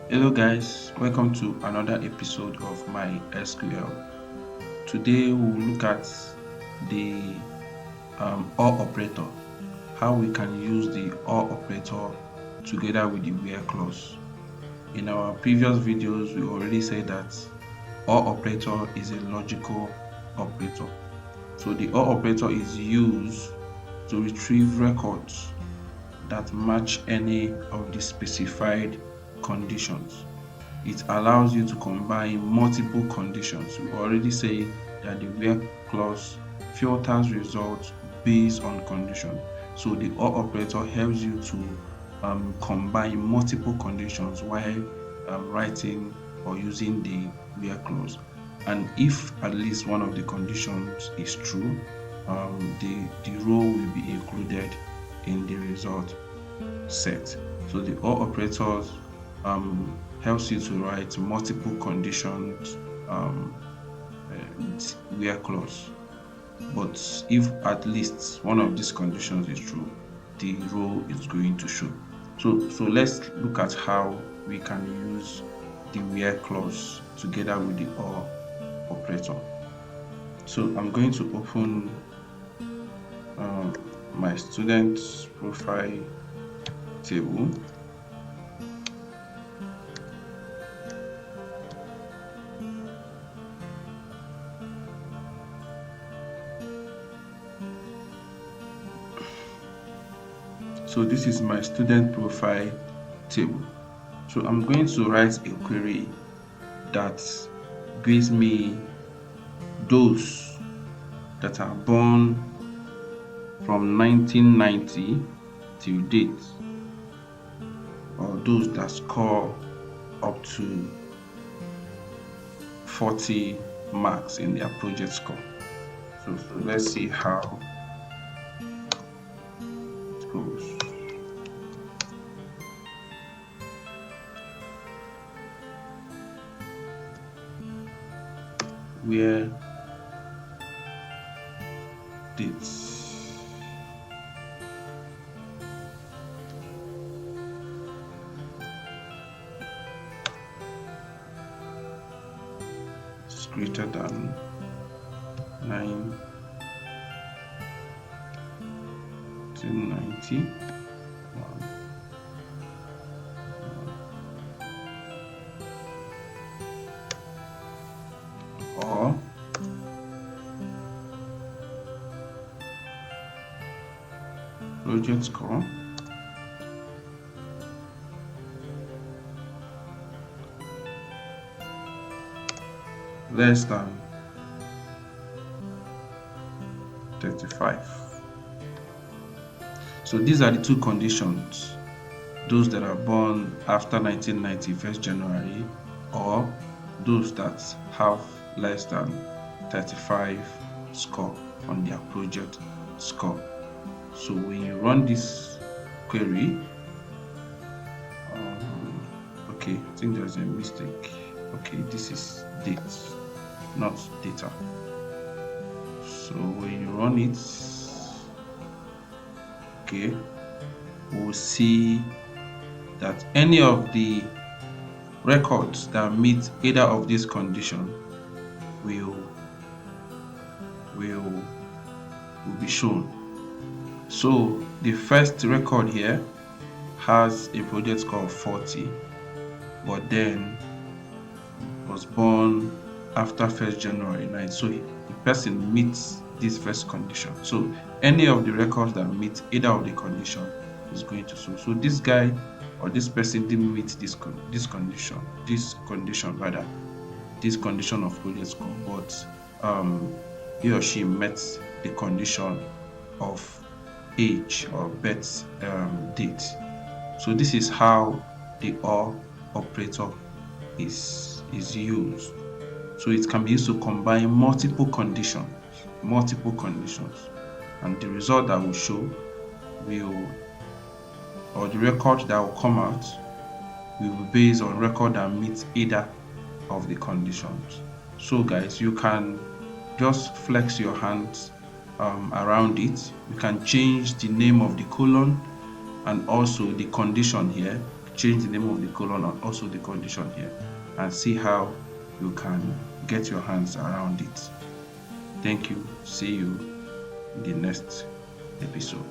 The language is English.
Hello guys, welcome to another episode of MySQL. Today we'll look at the OR operator, how we can use the OR operator together with the where clause. In our previous videos, we already said that OR operator is a logical operator. So the OR operator is used to retrieve records that match any of the specified conditions. It allows you to combine multiple conditions. We already say that the where clause filters results based on condition. So the OR operator helps you to combine multiple conditions while writing or using the where clause. And if at least one of the conditions is true, the row will be included in the result set. So the OR operators helps you to write multiple conditions where clause. But if at least one of these conditions is true, the row is going to show. So let's look at how we can use the where clause together with the OR operator. So I'm going to open my student profile table. So this is my student profile table. So I'm going to write a query that gives me those that are born from 1990 till date, or those that score up to 40 marks in their project score. So let's see how it goes. Where dates. Is greater than 1990. Or project score less than 35. So these are the two conditions: those that are born after 1990 1st January, or those that have less than 35 score on their project score. So when you run this query, okay, I think there's a mistake. Okay, this is dates, not data. So when you run it, okay, we'll see that any of the records that meet either of these conditions will be shown. So the first record here has a project score of 40, but then was born after 1st January 9. So the person meets this first condition. So any of the records that meet either of the condition is going to show. So this guy or this person didn't meet this condition of project score, but he or she met the condition of age or birth date. So this is how the OR operator is used. So it can be used to combine multiple conditions, and the result that will show or the record that will come out will be based on record that meets either of the conditions. So guys, you can just flex your hands around it. You can change the name of the colon and also the condition here change the name of the colon and also the condition here, and see how you can get your hands around it. Thank you. See you in the next episode.